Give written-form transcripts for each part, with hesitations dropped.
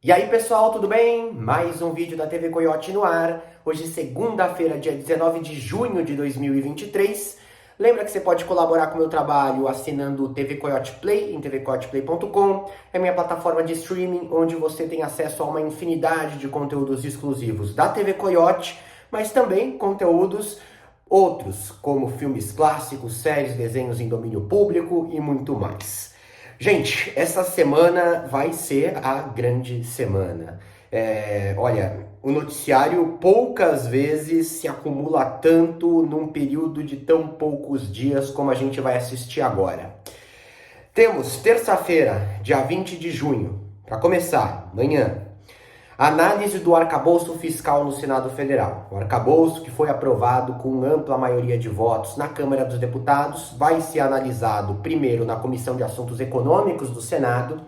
E aí pessoal, tudo bem? Mais um vídeo da TV Coiote no ar. Hoje segunda-feira, dia 19 de junho de 2023. Lembra que você pode colaborar com o meu trabalho assinando o TV Coiote Play em tvcoioteplay.com. É minha plataforma de streaming onde você tem acesso a uma infinidade de conteúdos exclusivos da TV Coiote, mas também conteúdos outros, como filmes clássicos, séries, desenhos em domínio público e muito mais. Gente, essa semana vai ser a grande semana. Olha, o noticiário poucas vezes se acumula tanto num período de tão poucos dias como a gente vai assistir agora. Temos terça-feira, dia 20 de junho, para começar, amanhã. Análise do arcabouço fiscal no Senado Federal. O arcabouço, que foi aprovado com ampla maioria de votos na Câmara dos Deputados, vai ser analisado primeiro na Comissão de Assuntos Econômicos do Senado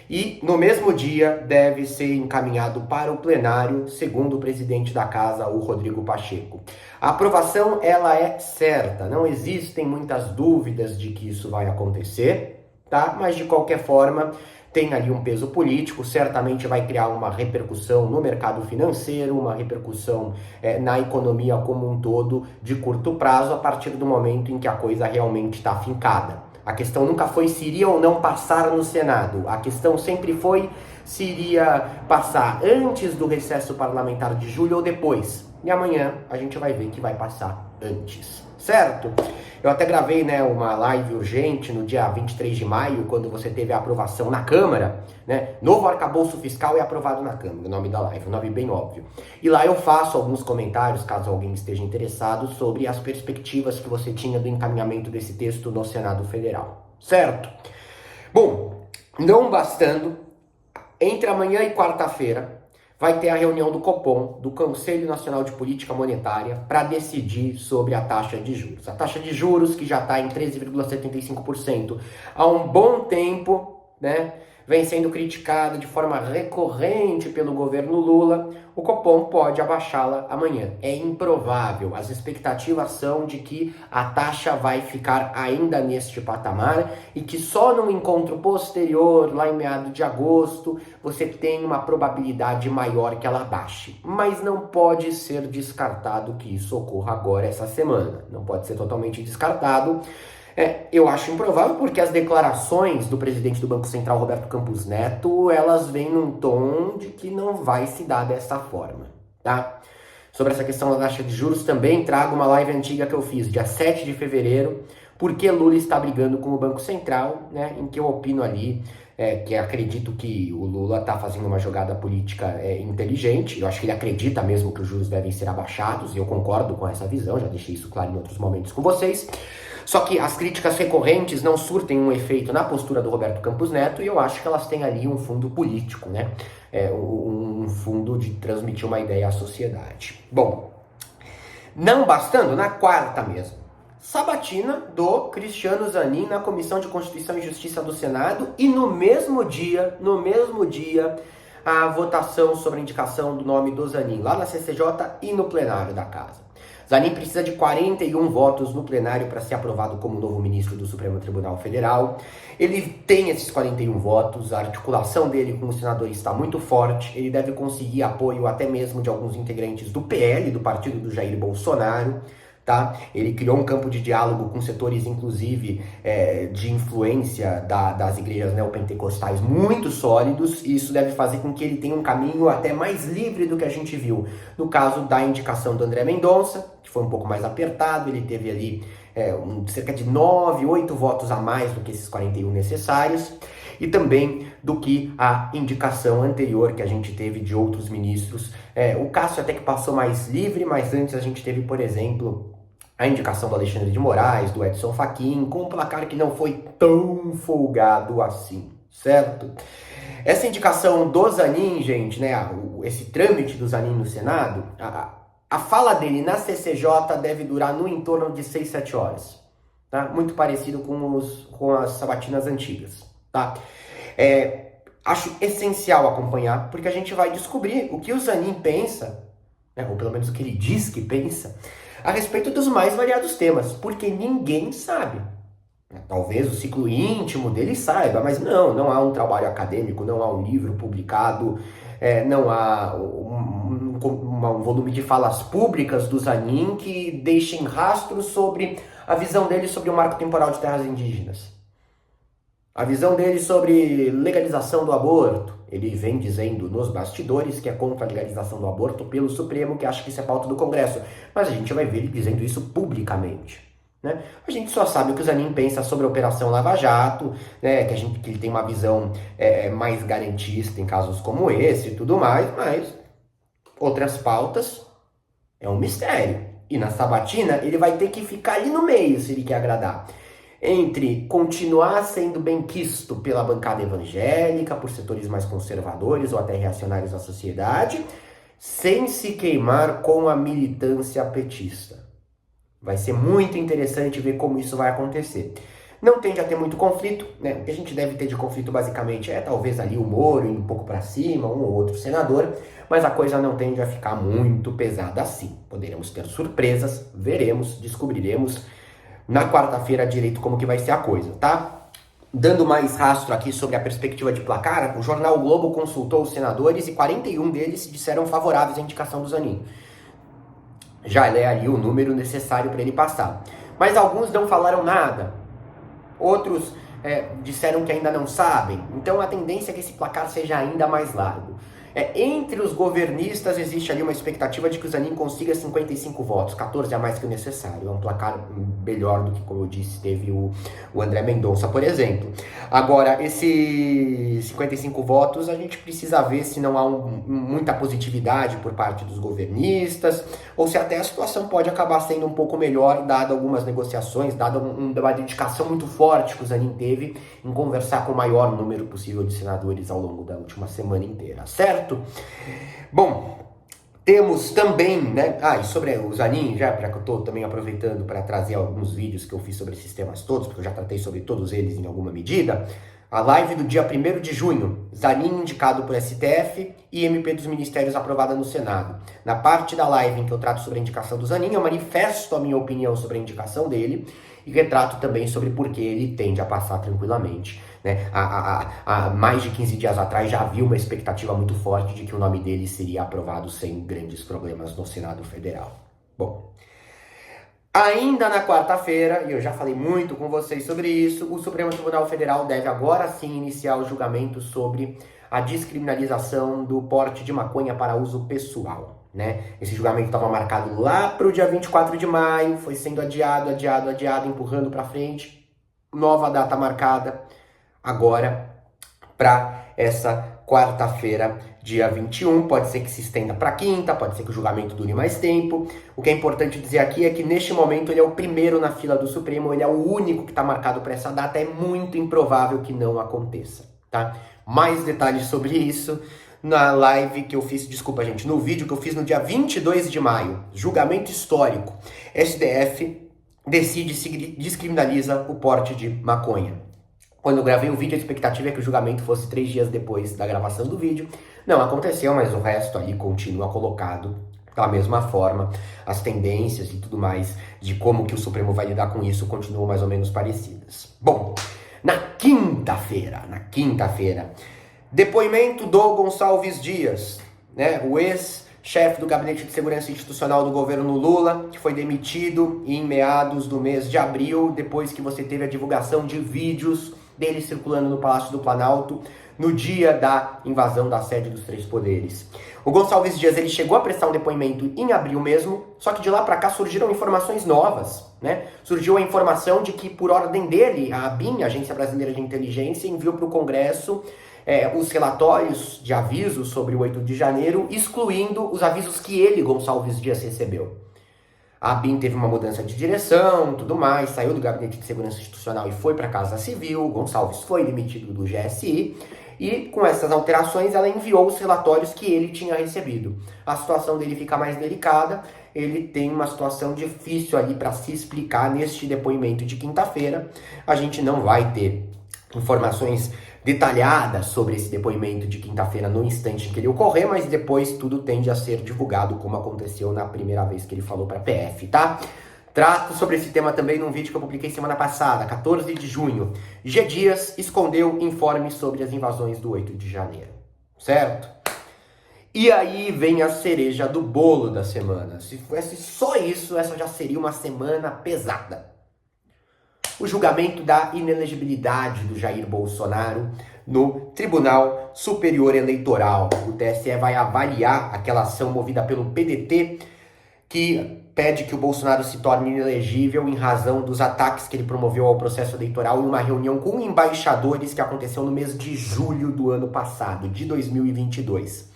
e, no mesmo dia, deve ser encaminhado para o plenário, segundo o presidente da Casa, o Rodrigo Pacheco. A aprovação, ela é certa, não existem muitas dúvidas de que isso vai acontecer, tá? Mas, de qualquer forma, tem ali um peso político, certamente vai criar uma repercussão no mercado financeiro, uma repercussão na economia como um todo de curto prazo, a partir do momento em que a coisa realmente está fincada. A questão nunca foi se iria ou não passar no Senado, a questão sempre foi se iria passar antes do recesso parlamentar de julho ou depois. E amanhã a gente vai ver que vai passar antes, certo? Eu até gravei, uma live urgente no dia 23 de maio, quando você teve a aprovação na Câmara, Novo arcabouço fiscal é aprovado na Câmara, o nome da live, um nome bem óbvio. E lá eu faço alguns comentários, caso alguém esteja interessado, sobre as perspectivas que você tinha do encaminhamento desse texto no Senado Federal, certo? Bom, não bastando, entre amanhã e quarta-feira, vai ter a reunião do Copom, do Conselho Nacional de Política Monetária, para decidir sobre a taxa de juros. A taxa de juros, que já está em 13,75% há um bom tempo, vem sendo criticada de forma recorrente pelo governo Lula, o Copom pode abaixá-la amanhã. É improvável. As expectativas são de que a taxa vai ficar ainda neste patamar e que só num encontro posterior, lá em meados de agosto, você tem uma probabilidade maior que ela baixe. Mas não pode ser descartado que isso ocorra agora, essa semana. Não pode ser totalmente descartado. Eu acho improvável porque as declarações do presidente do Banco Central, Roberto Campos Neto, elas vêm num tom de que não vai se dar dessa forma, tá? Sobre essa questão da taxa de juros também trago uma live antiga que eu fiz, dia 7 de fevereiro, porque Lula está brigando com o Banco Central, em que eu opino ali que acredito que o Lula está fazendo uma jogada política inteligente. Eu acho que ele acredita mesmo que os juros devem ser abaixados, e eu concordo com essa visão, já deixei isso claro em outros momentos com vocês. Só que as críticas recorrentes não surtem um efeito na postura do Roberto Campos Neto, e eu acho que elas têm ali um fundo político, um fundo de transmitir uma ideia à sociedade. Bom, não bastando, na quarta mesmo, sabatina do Cristiano Zanin na Comissão de Constituição e Justiça do Senado, e no mesmo dia, a votação sobre a indicação do nome do Zanin lá na CCJ e no plenário da Casa. Zanin precisa de 41 votos no plenário para ser aprovado como novo ministro do Supremo Tribunal Federal. Ele tem esses 41 votos, a articulação dele com os senadores está muito forte, ele deve conseguir apoio até mesmo de alguns integrantes do PL, do partido do Jair Bolsonaro. Tá? Ele criou um campo de diálogo com setores, inclusive, de influência das igrejas neopentecostais muito sólidos, e isso deve fazer com que ele tenha um caminho até mais livre do que a gente viu no caso da indicação do André Mendonça, que foi um pouco mais apertado. Ele teve ali cerca de 9, 8 votos a mais do que esses 41 necessários, e também do que a indicação anterior que a gente teve de outros ministros. O Cássio até que passou mais livre, mas antes a gente teve, por exemplo, a indicação do Alexandre de Moraes, do Edson Fachin, com um placar que não foi tão folgado assim, certo? Essa indicação do Zanin, gente, esse trâmite do Zanin no Senado, a fala dele na CCJ deve durar no entorno de 6, 7 horas, tá? Muito parecido com as sabatinas antigas, tá? Acho essencial acompanhar, porque a gente vai descobrir o que o Zanin pensa, ou pelo menos o que ele diz que pensa, a respeito dos mais variados temas, porque ninguém sabe. Talvez o ciclo íntimo dele saiba, mas não há um trabalho acadêmico, não há um livro publicado, não há um volume de falas públicas do Zanin que deixem rastros sobre a visão dele sobre o marco temporal de terras indígenas. A visão dele sobre legalização do aborto. Ele vem dizendo nos bastidores que é contra a legalização do aborto pelo Supremo, que acha que isso é pauta do Congresso. Mas a gente vai ver ele dizendo isso publicamente. Né? A gente só sabe o que o Zanin pensa sobre a Operação Lava Jato, né? Que ele tem uma visão mais garantista em casos como esse e tudo mais, mas outras pautas é um mistério. E na sabatina ele vai ter que ficar ali no meio se ele quer agradar. Entre continuar sendo benquisto pela bancada evangélica, por setores mais conservadores ou até reacionários da sociedade, sem se queimar com a militância petista. Vai ser muito interessante ver como isso vai acontecer. Não tende a ter muito conflito, né? O que a gente deve ter de conflito basicamente é talvez ali o Moro indo um pouco para cima, um ou outro senador, mas a coisa não tende a ficar muito pesada assim. Poderemos ter surpresas, veremos, descobriremos na quarta-feira direito como que vai ser a coisa, tá? Dando mais rastro aqui sobre a perspectiva de placar, o jornal o Globo consultou os senadores e 41 deles se disseram favoráveis à indicação do Zanin. Já é ali o número necessário para ele passar. Mas alguns não falaram nada. Outros disseram que ainda não sabem. Então a tendência é que esse placar seja ainda mais largo. Entre os governistas existe ali uma expectativa de que o Zanin consiga 55 votos, 14 a mais que o necessário. É um placar melhor do que, como eu disse, teve o André Mendonça, por exemplo. Agora, esses 55 votos, a gente precisa ver se não há muita positividade por parte dos governistas, ou se até a situação pode acabar sendo um pouco melhor, dado algumas negociações, dado uma dedicação muito forte que o Zanin teve em conversar com o maior número possível de senadores ao longo da última semana inteira, certo? Bom, temos também, né? E sobre o Zanin, já para que eu estou também aproveitando para trazer alguns vídeos que eu fiz sobre esses temas todos, porque eu já tratei sobre todos eles em alguma medida. A live do dia 1º de junho, Zanin indicado por STF e MP dos Ministérios aprovada no Senado. Na parte da live em que eu trato sobre a indicação do Zanin, eu manifesto a minha opinião sobre a indicação dele e retrato também sobre por que ele tende a passar tranquilamente. Né? Há mais de 15 dias atrás já havia uma expectativa muito forte de que o nome dele seria aprovado sem grandes problemas no Senado Federal. Bom, ainda na quarta-feira, e eu já falei muito com vocês sobre isso, o Supremo Tribunal Federal deve agora sim iniciar o julgamento sobre a descriminalização do porte de maconha para uso pessoal. Né? Esse julgamento estava marcado lá para o dia 24 de maio, foi sendo adiado, empurrando para frente. Nova data marcada agora para essa quarta-feira, dia 21, pode ser que se estenda para quinta, pode ser que o julgamento dure mais tempo. O que é importante dizer aqui é que neste momento ele é o primeiro na fila do Supremo, ele é o único que está marcado para essa data, é muito improvável que não aconteça, tá? Mais detalhes sobre isso na live que eu fiz, no vídeo que eu fiz no dia 22 de maio, julgamento histórico. STF decide se descriminaliza o porte de maconha. Quando eu gravei o vídeo, a expectativa é que o julgamento fosse 3 dias depois da gravação do vídeo. Não aconteceu, mas o resto ali continua colocado da mesma forma. As tendências e tudo mais de como que o Supremo vai lidar com isso continuam mais ou menos parecidas. Bom, na quinta-feira, depoimento do Gonçalves Dias, né, o ex-chefe do Gabinete de Segurança Institucional do governo Lula, que foi demitido em meados do mês de abril, depois que você teve a divulgação de vídeos dele circulando no Palácio do Planalto no dia da invasão da sede dos Três Poderes. O Gonçalves Dias, ele chegou a prestar um depoimento em abril mesmo, só que de lá para cá surgiram informações novas, né? Surgiu a informação de que, por ordem dele, a ABIN, a Agência Brasileira de Inteligência, enviou para o Congresso os relatórios de avisos sobre o 8 de janeiro, excluindo os avisos que ele, Gonçalves Dias, recebeu. A ABIN teve uma mudança de direção, tudo mais, saiu do Gabinete de Segurança Institucional e foi para a Casa Civil, Gonçalves foi demitido do GSI, e com essas alterações ela enviou os relatórios que ele tinha recebido. A situação dele fica mais delicada, ele tem uma situação difícil ali para se explicar neste depoimento de quinta-feira. A gente não vai ter informações detalhadas sobre esse depoimento de quinta-feira no instante em que ele ocorrer, mas depois tudo tende a ser divulgado como aconteceu na primeira vez que ele falou para a PF, tá? Trato sobre esse tema também num vídeo que eu publiquei semana passada, 14 de junho. G. Dias escondeu informes sobre as invasões do 8 de janeiro, certo? E aí vem a cereja do bolo da semana. Se fosse só isso, essa já seria uma semana pesada. O julgamento da inelegibilidade do Jair Bolsonaro no Tribunal Superior Eleitoral. O TSE vai avaliar aquela ação movida pelo PDT que pede que o Bolsonaro se torne inelegível em razão dos ataques que ele promoveu ao processo eleitoral em uma reunião com embaixadores que aconteceu no mês de julho do ano passado, de 2022.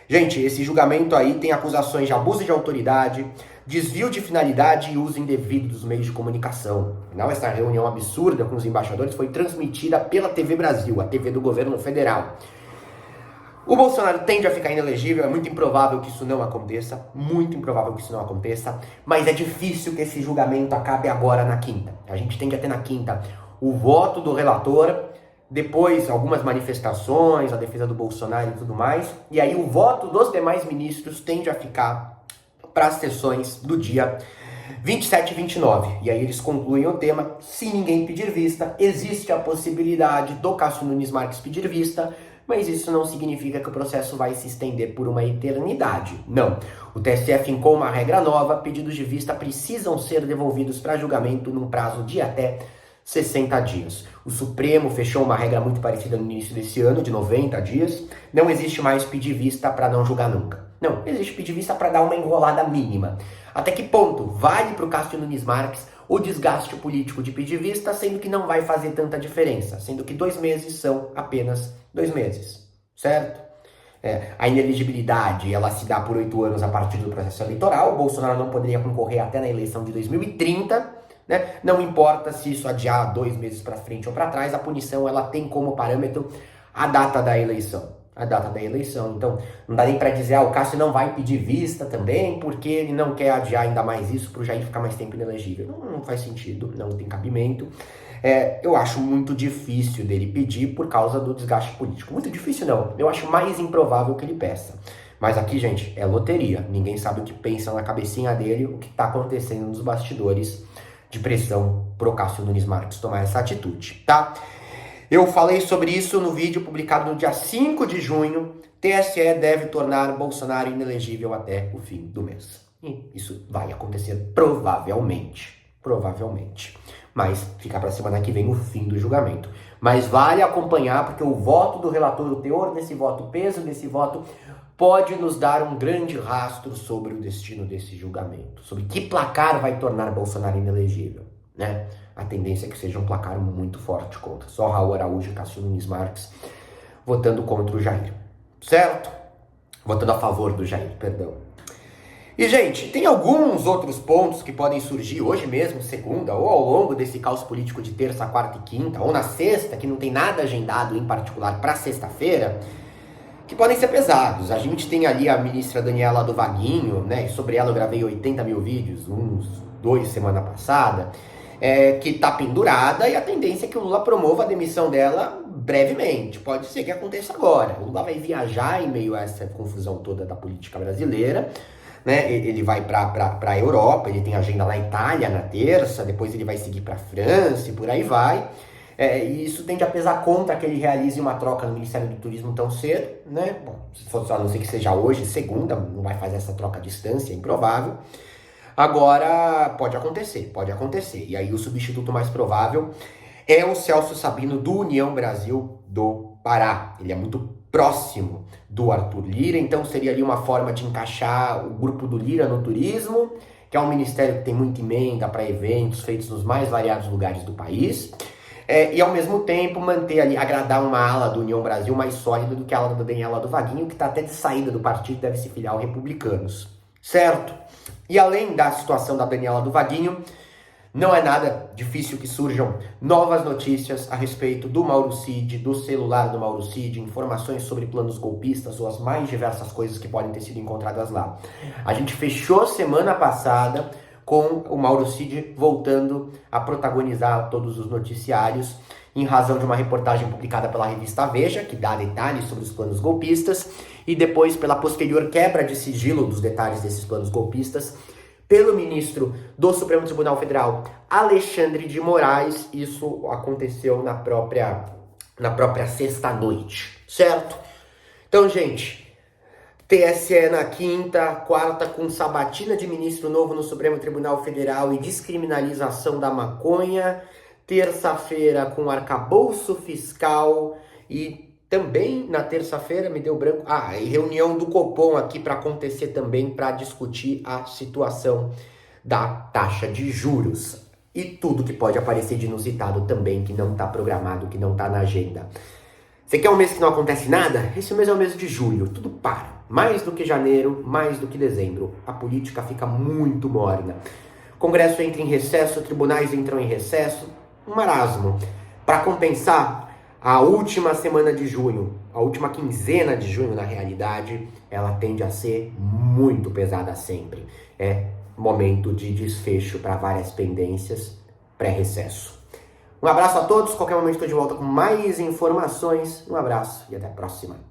Gente, esse julgamento aí tem acusações de abuso de autoridade, desvio de finalidade e uso indevido dos meios de comunicação. Afinal, essa reunião absurda com os embaixadores foi transmitida pela TV Brasil, a TV do governo federal. O Bolsonaro tende a ficar inelegível, é muito improvável que isso não aconteça, mas é difícil que esse julgamento acabe agora na quinta. A gente tem que ter na quinta o voto do relator, depois algumas manifestações, a defesa do Bolsonaro e tudo mais, e aí o voto dos demais ministros tende a ficar para as sessões do dia 27 e 29. E aí eles concluem o tema, se ninguém pedir vista, existe a possibilidade do Cássio Nunes Marques pedir vista, mas isso não significa que o processo vai se estender por uma eternidade. Não. O TSE fincou uma regra nova, pedidos de vista precisam ser devolvidos para julgamento num prazo de até 60 dias. O Supremo fechou uma regra muito parecida no início desse ano, de 90 dias. Não existe mais pedir vista para não julgar nunca. Não, existe pedir vista para dar uma enrolada mínima. Até que ponto vale para o Cássio Nunes Marques o desgaste político de pedir vista, sendo que não vai fazer tanta diferença, sendo que 2 meses são apenas 2 meses, certo? A inelegibilidade, ela se dá por 8 anos a partir do processo eleitoral, o Bolsonaro não poderia concorrer até na eleição de 2030, né? Não importa se isso adiar 2 meses para frente ou para trás, a punição ela tem como parâmetro a data da eleição. Então não dá nem para dizer, o Cássio não vai pedir vista também, porque ele não quer adiar ainda mais isso para o Jair ficar mais tempo inelegível. Não faz sentido, não tem cabimento. Eu acho muito difícil dele pedir por causa do desgaste político. Muito difícil não, eu acho mais improvável que ele peça. Mas aqui, gente, é loteria. Ninguém sabe o que pensa na cabecinha dele, o que está acontecendo nos bastidores de pressão pro Cássio Nunes Marques tomar essa atitude, tá? Eu falei sobre isso no vídeo publicado no dia 5 de junho. TSE deve tornar Bolsonaro inelegível até o fim do mês. E isso vai acontecer provavelmente. Mas fica para semana que vem o fim do julgamento. Mas vale acompanhar, porque o voto do relator, o teor desse voto, o peso desse voto, pode nos dar um grande rastro sobre o destino desse julgamento. Sobre que placar vai tornar Bolsonaro inelegível, né? A tendência é que seja um placar muito forte contra. Só Raul Araújo e Cássio Nunes Marques votando contra o Jair, certo? Votando a favor do Jair, perdão. E, gente, tem alguns outros pontos que podem surgir hoje mesmo, segunda, ou ao longo desse caos político de terça, quarta e quinta, ou na sexta, que não tem nada agendado em particular para sexta-feira, que podem ser pesados. A gente tem ali a ministra Daniela do Vaguinho, né? E sobre ela eu gravei 80 mil vídeos, uns 2 semana passada, que tá pendurada, e a tendência é que o Lula promova a demissão dela brevemente. Pode ser que aconteça agora. O Lula vai viajar em meio a essa confusão toda da política brasileira, né? Ele vai para a Europa, ele tem agenda na Itália na terça, depois ele vai seguir para França e por aí vai. E isso tende a pesar contra que ele realize uma troca no Ministério do Turismo tão cedo, né? Bom, se for, a não ser que seja hoje, segunda, não vai fazer essa troca à distância, é improvável. Agora, pode acontecer. E aí o substituto mais provável é o Celso Sabino do União Brasil do Pará. Ele é muito próximo do Arthur Lira, então seria ali uma forma de encaixar o grupo do Lira no turismo, que é um ministério que tem muita emenda para eventos feitos nos mais variados lugares do país, e ao mesmo tempo manter ali, agradar uma ala do União Brasil mais sólida do que a ala da Daniela do Vaguinho, que está até de saída do partido, deve se filiar ao Republicanos, certo? E além da situação da Daniela do Vaguinho, não é nada difícil que surjam novas notícias a respeito do Mauro Cid, do celular do Mauro Cid, informações sobre planos golpistas ou as mais diversas coisas que podem ter sido encontradas lá. A gente fechou semana passada com o Mauro Cid voltando a protagonizar todos os noticiários em razão de uma reportagem publicada pela revista Veja, que dá detalhes sobre os planos golpistas, e depois pela posterior quebra de sigilo dos detalhes desses planos golpistas pelo ministro do Supremo Tribunal Federal, Alexandre de Moraes. Isso aconteceu na própria sexta-noite, certo? Então, gente, TSE na quinta, quarta com sabatina de ministro novo no Supremo Tribunal Federal e descriminalização da maconha, terça-feira com arcabouço fiscal e também na terça-feira, me deu branco, e reunião do Copom aqui para acontecer também para discutir a situação da taxa de juros e tudo que pode aparecer de inusitado também, que não está programado, que não está na agenda. Você quer um mês que não acontece nada? Esse mês é o mês de julho, tudo para. Mais do que janeiro, mais do que dezembro. A política fica muito morna. O Congresso entra em recesso, tribunais entram em recesso, um marasmo. Para compensar, a última semana de junho, a última quinzena de junho, na realidade, ela tende a ser muito pesada sempre. É momento de desfecho para várias pendências, pré-recesso. Um abraço a todos, qualquer momento estou de volta com mais informações. Um abraço e até a próxima.